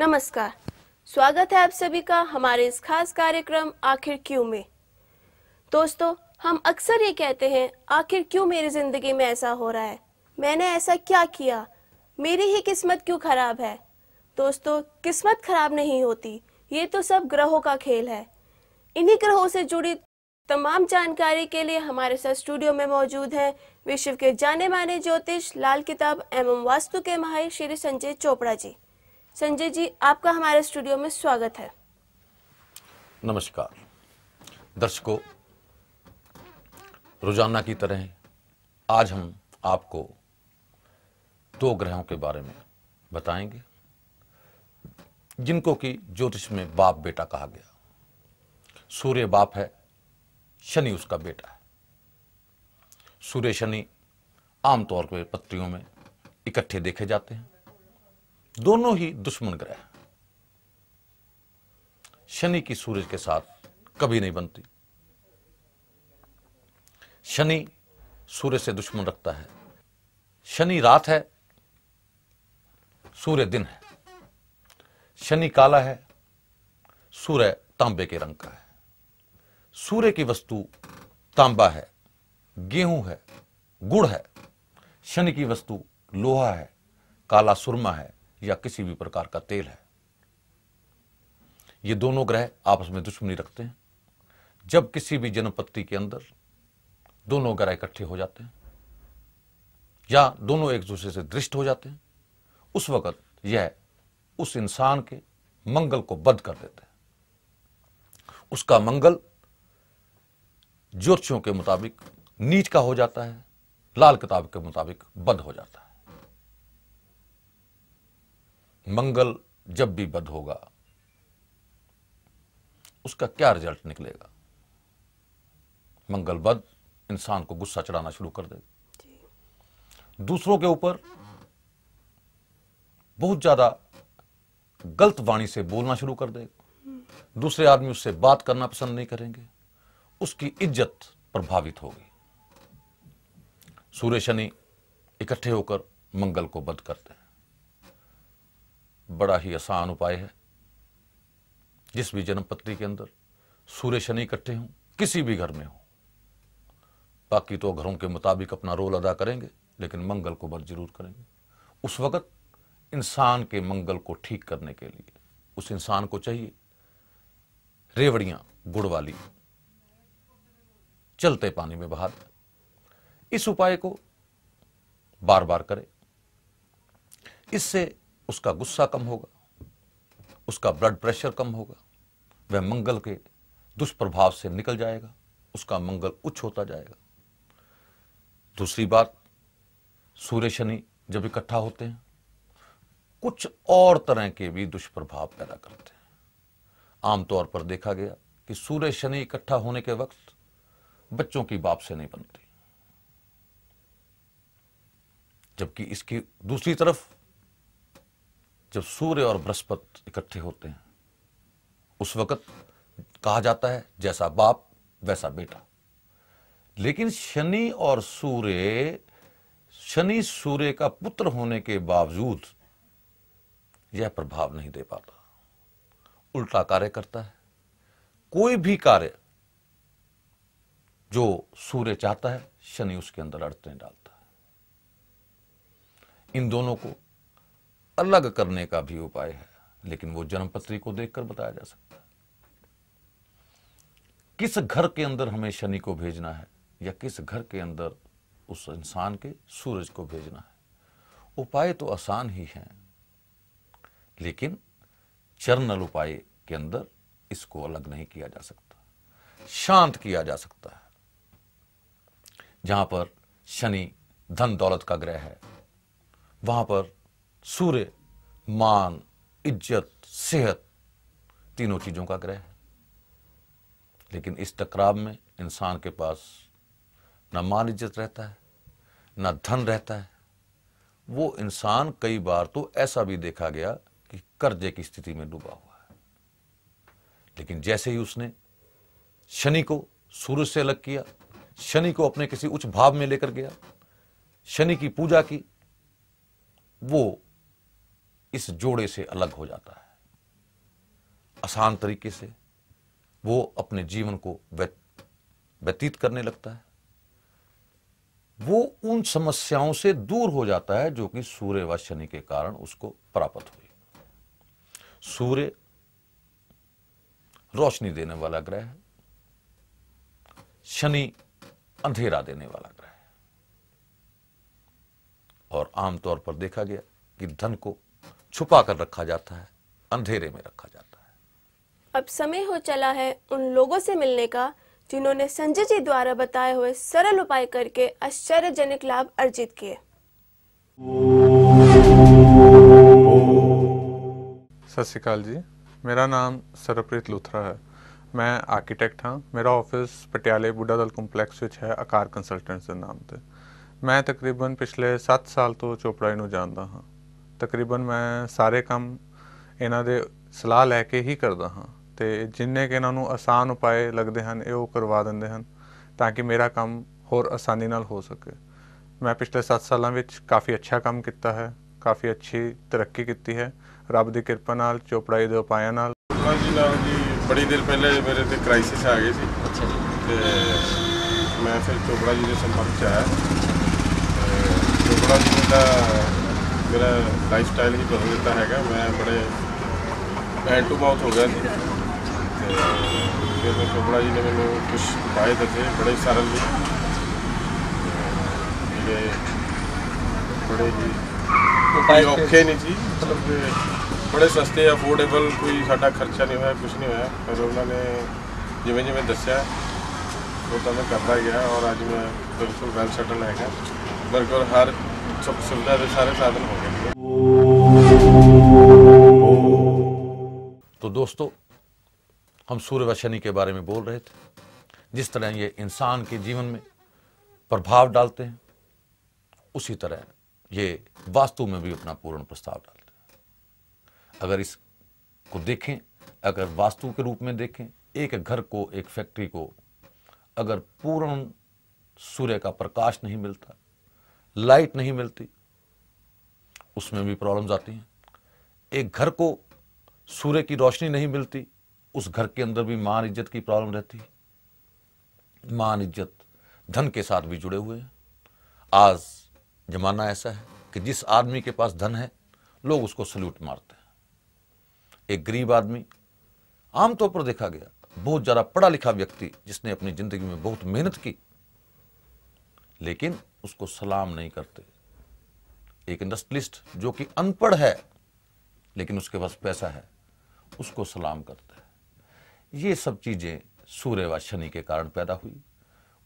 नमस्कार, स्वागत है आप सभी का हमारे इस खास कार्यक्रम आखिर क्यों में। दोस्तों, हम अक्सर ये कहते हैं, आखिर क्यों मेरी जिंदगी में ऐसा हो रहा है, मैंने ऐसा क्या किया, मेरी ही किस्मत क्यों खराब है। दोस्तों, किस्मत खराब नहीं होती, ये तो सब ग्रहों का खेल है। इन्हीं ग्रहों से जुड़ी तमाम जानकारी के लिए हमारे साथ स्टूडियो में मौजूद हैं विश्व के जाने माने ज्योतिष, लाल किताब एवं वास्तु के माहिर श्री संजय चोपड़ा जी। संजय जी, आपका हमारे स्टूडियो में स्वागत है। नमस्कार दर्शकों, रोजाना की तरह आज हम आपको दो ग्रहों के बारे में बताएंगे जिनको कि ज्योतिष में बाप बेटा कहा गया। सूर्य बाप है, शनि उसका बेटा है। सूर्य शनि आमतौर पर पत्रियों में इकट्ठे देखे जाते हैं, दोनों ही दुश्मन ग्रह हैं। शनि की सूरज के साथ कभी नहीं बनती। शनि सूर्य से दुश्मन रखता है। शनि रात है, सूर्य दिन है। शनि काला है, सूर्य तांबे के रंग का है। सूर्य की वस्तु तांबा है, गेहूं है, गुड़ है। शनि की वस्तु लोहा है, काला सुरमा है या किसी भी प्रकार का तेल है। ये दोनों ग्रह आपस में दुश्मनी रखते हैं। जब किसी भी जन्मपत्ति के अंदर दोनों ग्रह इकट्ठे हो जाते हैं या दोनों एक दूसरे से दृष्ट हो जाते हैं, उस वक्त यह उस इंसान के मंगल को बद कर देते हैं। उसका मंगल ज्योतिषियों के मुताबिक नीच का हो जाता है, लाल किताब के मुताबिक बद हो जाता है। मंगल जब भी बद होगा उसका क्या रिजल्ट निकलेगा? मंगल बद इंसान को गुस्सा चढ़ाना शुरू कर देगा, दूसरों के ऊपर बहुत ज्यादा गलत वाणी से बोलना शुरू कर देगा, दूसरे आदमी उससे बात करना पसंद नहीं करेंगे, उसकी इज्जत प्रभावित होगी। सूर्य शनि इकट्ठे होकर मंगल को बद करते हैं। बड़ा ही आसान उपाय है। जिस भी जन्मपत्री के अंदर सूर्य शनि इकट्ठे हों, किसी भी घर में हो, बाकी तो घरों के मुताबिक अपना रोल अदा करेंगे, लेकिन मंगल को बद जरूर करेंगे। उस वक्त इंसान के मंगल को ठीक करने के लिए उस इंसान को चाहिए रेवड़ियां गुड़ वाली चलते पानी में बहा दें। इस उपाय को बार बार करें। इससे उसका गुस्सा कम होगा, उसका ब्लड प्रेशर कम होगा, वह मंगल के दुष्प्रभाव से निकल जाएगा, उसका मंगल उच्च होता जाएगा। दूसरी बात, सूर्य शनि जब इकट्ठा होते हैं कुछ और तरह के भी दुष्प्रभाव पैदा करते हैं। आमतौर पर देखा गया कि सूर्य शनि इकट्ठा होने के वक्त बच्चों की बाप से नहीं बनती, जबकि इसकी दूसरी तरफ जब सूर्य और बृहस्पति इकट्ठे होते हैं उस वक्त कहा जाता है जैसा बाप वैसा बेटा। लेकिन शनि सूर्य का पुत्र होने के बावजूद यह प्रभाव नहीं दे पाता, उल्टा कार्य करता है। कोई भी कार्य जो सूर्य चाहता है, शनि उसके अंदर अड़चने डालता है। इन दोनों को अलग करने का भी उपाय है, लेकिन वो जन्मपत्री को देखकर बताया जा सकता है। किस घर के अंदर हमें शनि को भेजना है या किस घर के अंदर उस इंसान के सूरज को भेजना है, उपाय तो आसान ही हैं, लेकिन चरणल उपाय के अंदर इसको अलग नहीं किया जा सकता, शांत किया जा सकता है। जहां पर शनि धन दौलत का ग्रह है, वहां पर सूर्य मान, इज्जत, सेहत तीनों चीजों का ग्रह है। लेकिन इस टकराव में इंसान के पास ना मान इज्जत रहता है, ना धन रहता है। वो इंसान कई बार तो ऐसा भी देखा गया कि कर्जे की स्थिति में डूबा हुआ है। लेकिन जैसे ही उसने शनि को सूर्य से अलग किया, शनि को अपने किसी उच्च भाव में लेकर गया, शनि की पूजा की, वो इस जोड़े से अलग हो जाता है। आसान तरीके से वो अपने जीवन को व्यतीत करने लगता है। वो उन समस्याओं से दूर हो जाता है जो कि सूर्य व शनि के कारण उसको प्राप्त हुई। सूर्य रोशनी देने वाला ग्रह है, शनि अंधेरा देने वाला ग्रह है। और आमतौर पर देखा गया कि धन को छुपा कर रखा जाता है, अंधेरे में रखा जाता है। अब समय हो चला है उन लोगों से मिलने का जिन्होंने संजय जी द्वारा बताए हुए सरल उपाय करके आश्चर्यजनक लाभ अर्जित किए। सत श्री अकाल जी, मेरा नाम ਸਰਬਪ੍ਰੀਤ ਲੂਥਰਾ ਹੈ। ਮੈਂ ਆਰਕੀਟੈਕਟ ਹਾਂ। ਮੇਰਾ ਆਫਿਸ ਪਟਿਆਲੇ ਬੁੱਢਾ ਦਲ ਕੰਪਲੈਕਸ ਵਿੱਚ ਹੈ, ਆਕਾਰ ਕੰਸਲਟੈਂਟਸ ਦੇ ਨਾਮ ਤੇ। ਮੈਂ ਤਕਰੀਬਨ ਪਿਛਲੇ 7 ਸਾਲ ਤੋਂ ਚੋਪੜਾ ਜੀ ਨੂੰ ਜਾਣਦਾ ਹਾਂ। ਤਕਰੀਬਨ ਮੈਂ ਸਾਰੇ ਕੰਮ ਇਹਨਾਂ ਦੇ ਸਲਾਹ ਲੈ ਕੇ ਹੀ ਕਰਦਾ ਹਾਂ ਤੇ ਜਿੰਨੇ ਕਿ ਇਹਨਾਂ ਨੂੰ ਆਸਾਨ ਉਪਾਏ ਲੱਗਦੇ ਹਨ ਇਹ ਉਹ ਕਰਵਾ ਦਿੰਦੇ ਹਨ ਤਾਂ ਕਿ ਮੇਰਾ ਕੰਮ ਹੋਰ ਆਸਾਨੀ ਨਾਲ ਹੋ ਸਕੇ। ਮੈਂ ਪਿਛਲੇ 7 ਸਾਲਾਂ ਵਿੱਚ ਕਾਫੀ ਅੱਛਾ ਕੰਮ ਕੀਤਾ ਹੈ, ਕਾਫੀ ਅੱਛੀ ਤਰੱਕੀ ਕੀਤੀ ਹੈ ਰੱਬ ਦੀ ਕਿਰਪਾ ਨਾਲ, ਚੋਪੜਾ ਜੀ ਦੇ ਉਪਾਇਆਂ ਨਾਲ। जी बड़ी देर पहले मेरे ते क्राइसिस आ गई थी। अच्छा जी। ते मैं फिर चोपड़ा जी के संपर्क च आया। चोपड़ा जी ने मेरा लाइफ स्टाइल ही बदल दिता है। मैं बड़े हैंड टू माउथ हो गया थी। फिर चोपड़ा जी ने मैंने कुछ उपाय दसे बड़े सरल जी, बड़े ही उपाय औखे नहीं जी, मतलब बड़े सस्ते अफोर्डेबल, कोई साडा खर्चा नहीं होया, कुछ नहीं होया। पर उन्होंने जिमें जिमें दस्या वो तो मैं करता गया और अज मैं बिल्कुल वेल सेटल है। मेरे को हर सुख सुविधा के सारे साधन हो गए। तो दोस्तों, हम सूर्य व शनि के बारे में बोल रहे थे, जिस तरह ये इंसान के जीवन में प्रभाव डालते हैं, उसी तरह ये वास्तु में भी अपना पूर्ण प्रस्ताव डालते हैं। अगर इसको देखें, अगर वास्तु के रूप में देखें, एक घर को, एक फैक्ट्री को अगर पूर्ण सूर्य का प्रकाश नहीं मिलता, लाइट नहीं मिलती, उसमें भी प्रॉब्लम्स आती हैं। एक घर को सूर्य की रोशनी नहीं मिलती, उस घर के अंदर भी मान इज्जत की प्रॉब्लम रहती है। मान इज्जत धन के साथ भी जुड़े हुए हैं। आज जमाना ऐसा है कि जिस आदमी के पास धन है लोग उसको सल्यूट मारते हैं। एक गरीब आदमी, आमतौर पर देखा गया, बहुत ज्यादा पढ़ा लिखा व्यक्ति जिसने अपनी जिंदगी में बहुत मेहनत की, लेकिन उसको सलाम नहीं करते। एक इंडस्ट्रियलिस्ट जो कि अनपढ़ है लेकिन उसके पास पैसा है, उसको सलाम करता है। ये सब चीजें सूर्य व शनि के कारण पैदा हुई।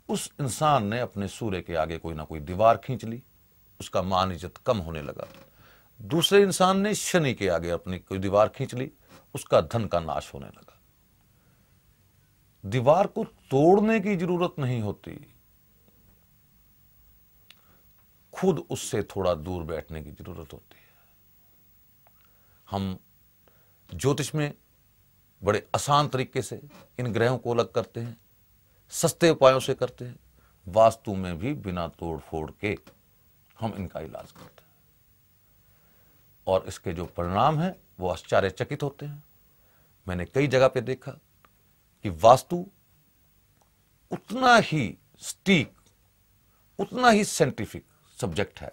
उस इंसान ने अपने सूर्य के आगे कोई ना कोई दीवार खींच ली, उसका मान इज्जत कम होने लगा। दूसरे इंसान ने शनि के आगे अपनी कोई दीवार खींच ली, उसका धन का नाश होने लगा। दीवार को तोड़ने की जरूरत नहीं होती, खुद उससे थोड़ा दूर बैठने की जरूरत होती है। हम ज्योतिष में बड़े आसान तरीके से इन ग्रहों को अलग करते हैं, सस्ते उपायों से करते हैं। वास्तु में भी बिना तोड़ फोड़ के हम इनका इलाज करते हैं और इसके जो परिणाम हैं वो आश्चर्यचकित होते हैं। मैंने कई जगह पे देखा कि वास्तु उतना ही सटीक, उतना ही साइंटिफिक सब्जेक्ट है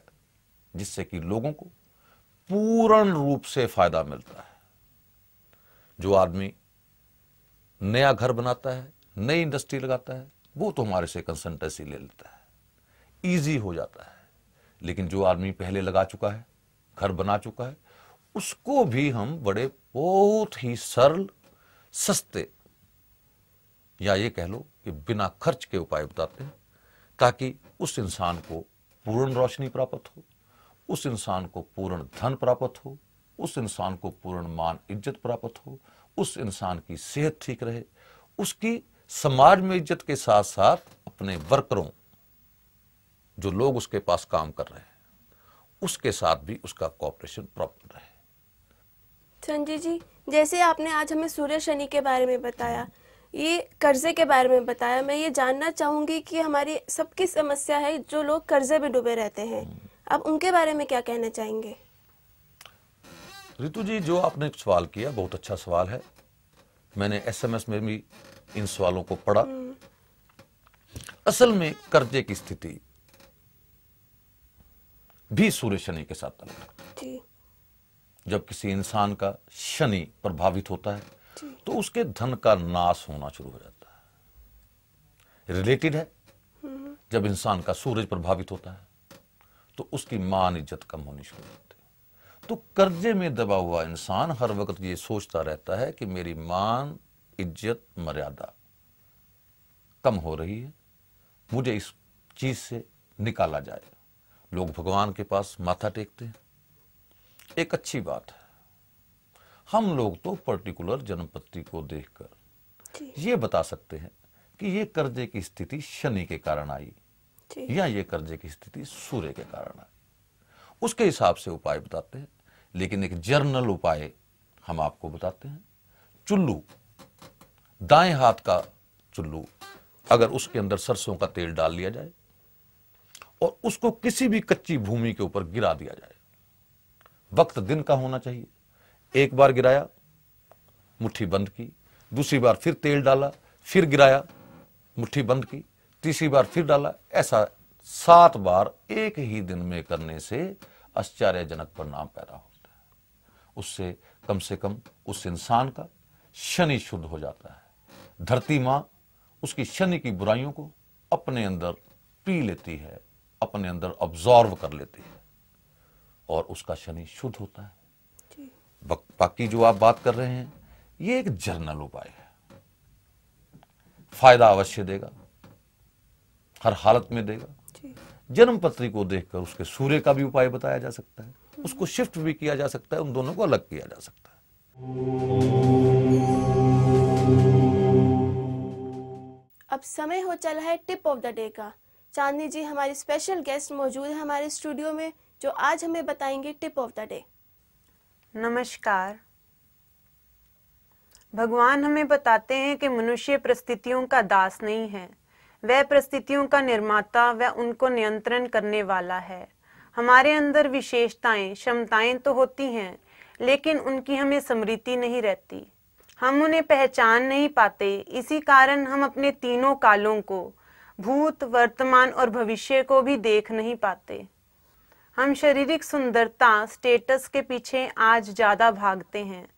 जिससे कि लोगों को पूर्ण रूप से फायदा मिलता है। जो आदमी नया घर बनाता है, नई इंडस्ट्री लगाता है, वो तो हमारे से कंसल्टेंसी ले लेता है, इजी हो जाता है। लेकिन जो आदमी पहले लगा चुका है, घर बना चुका है, उसको भी हम बड़े बहुत ही सरल, सस्ते, या ये कह लो कि बिना खर्च के उपाय बताते हैं ताकि उस इंसान को पूर्ण रोशनी प्राप्त हो, उस इंसान को पूर्ण धन प्राप्त हो, उस इंसान को पूर्ण मान इज्जत प्राप्त हो, उस इंसान की सेहत ठीक रहे, उसकी समाज में इज्जत के साथ साथ अपने वर्करों, जो लोग उसके पास काम कर रहे हैं, उसके साथ भी उसका कोऑपरेशन प्रॉपर रहे। संजय जी, जैसे आपने आज हमें सूर्य शनि के बारे में बताया, ये कर्जे के बारे में बताया, मैं ये जानना चाहूंगी कि हमारी सबकी समस्या है जो लोग कर्जे में डूबे रहते हैं, आप उनके बारे में क्या कहना चाहेंगे? रितु जी, जो आपने एक सवाल किया बहुत अच्छा सवाल है। मैंने एसएमएस में भी इन सवालों को पढ़ा। असल में कर्जे की स्थिति भी सूर्य शनि के साथ ताल्लुक है। जब किसी इंसान का शनि प्रभावित होता है तो उसके धन का नाश होना शुरू हो जाता है। रिलेटेड है, जब इंसान का सूरज प्रभावित होता है तो उसकी मान इज्जत कम होनी शुरू होती है। तो कर्जे में दबा हुआ इंसान हर वक्त ये सोचता रहता है कि मेरी मान इज्जत मर्यादा कम हो रही है, मुझे इस चीज से निकाला जाए। लोग भगवान के पास माथा टेकते हैं, एक अच्छी बात है। हम लोग तो पर्टिकुलर जन्मपत्री को देखकर ये बता सकते हैं कि ये कर्जे की स्थिति शनि के कारण आई या ये कर्जे की स्थिति सूर्य के कारण आई। उसके हिसाब से उपाय बताते हैं, लेकिन एक जर्नल उपाय हम आपको बताते हैं। चुल्लू, दाएं हाथ का चुल्लू, अगर उसके अंदर सरसों का तेल डाल लिया जाए और उसको किसी भी कच्ची भूमि के ऊपर गिरा दिया जाए, वक्त दिन का होना चाहिए। एक बार गिराया, मुट्ठी बंद की, दूसरी बार फिर तेल डाला, फिर गिराया, मुट्ठी बंद की, तीसरी बार फिर डाला। ऐसा 7 बार एक ही दिन में करने से आश्चर्यजनक परिणाम पैदा होता है। उससे कम उस इंसान का शनि शुद्ध हो जाता है। धरती मां उसकी शनि की बुराइयों को अपने अंदर पी लेती है, अपने अंदर अब्जॉर्व कर लेती है और उसका शनि शुद्ध होता है। बाकी जो आप बात कर रहे हैं ये एक जर्नल उपाय है, फायदा अवश्य देगा, हर हालत में देगा। जन्म पत्री को देखकर उसके सूर्य का भी उपाय बताया जा सकता है, उसको शिफ्ट भी किया जा सकता है, उन दोनों को अलग किया जा सकता है। अब समय हो चला है टिप ऑफ द डे का। चांदनी जी हमारी स्पेशल गेस्ट मौजूद है हमारे स्टूडियो में, जो आज हमें बताएंगे टिप ऑफ द डे। नमस्कार। भगवान हमें बताते हैं कि मनुष्य परिस्थितियों का दास नहीं है, वह परिस्थितियों का निर्माता व उनको नियंत्रण करने वाला है। हमारे अंदर विशेषताएं, क्षमताएं तो होती हैं, लेकिन उनकी हमें स्मृति नहीं रहती, हम उन्हें पहचान नहीं पाते। इसी कारण हम अपने तीनों कालों को, भूत, वर्तमान और भविष्य को भी देख नहीं पाते। हम शारीरिक सुंदरता, स्टेटस के पीछे आज ज्यादा भागते हैं।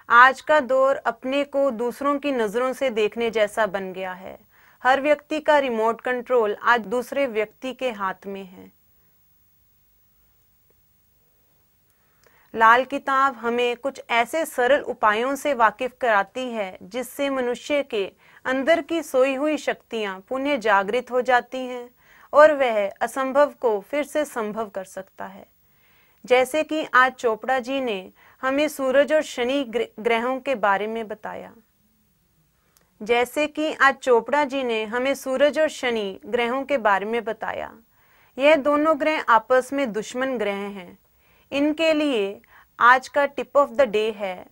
आज का दौर अपने को दूसरों की नजरों से देखने जैसा बन गया है। हर व्यक्ति का रिमोट कंट्रोल आज दूसरे व्यक्ति के हाथ में है। लाल किताब हमें कुछ ऐसे सरल उपायों से वाकिफ कराती है जिससे मनुष्य के अंदर की सोई हुई शक्तियां पुनः जागृत हो जाती हैं और वह असंभव को फिर से संभव कर सकता है। जैसे कि आज चोपड़ा जी ने हमें सूरज और शनि ग्रहों के बारे में बताया। यह दोनों ग्रह आपस में दुश्मन ग्रह हैं। इनके लिए आज का टिप ऑफ द डे है,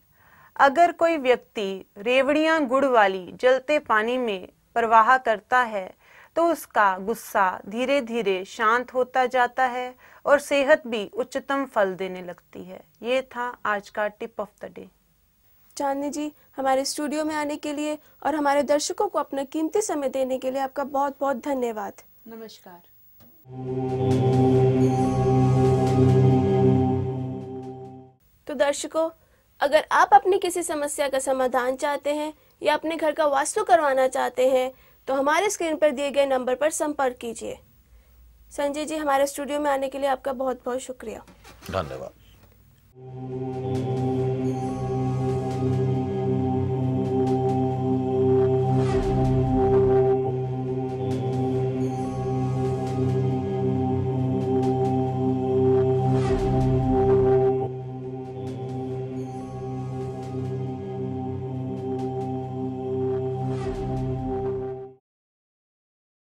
अगर कोई व्यक्ति रेवड़ियां गुड़ वाली जलते पानी में प्रवाह करता है तो उसका गुस्सा धीरे धीरे शांत होता जाता है और सेहत भी उच्चतम फल देने लगती है। ये था आज का टिप ऑफ द डे। चांदनी जी हमारे स्टूडियो में आने के लिए और हमारे दर्शकों को अपना कीमती समय देने के लिए आपका बहुत बहुत धन्यवाद। नमस्कार। तो दर्शकों, अगर आप अपनी किसी समस्या का समाधान चाहते हैं या अपने घर का वास्तु करवाना चाहते हैं तो हमारे स्क्रीन पर दिए गए नंबर पर संपर्क कीजिए। संजय जी, हमारे स्टूडियो में आने के लिए आपका बहुत बहुत शुक्रिया। धन्यवाद।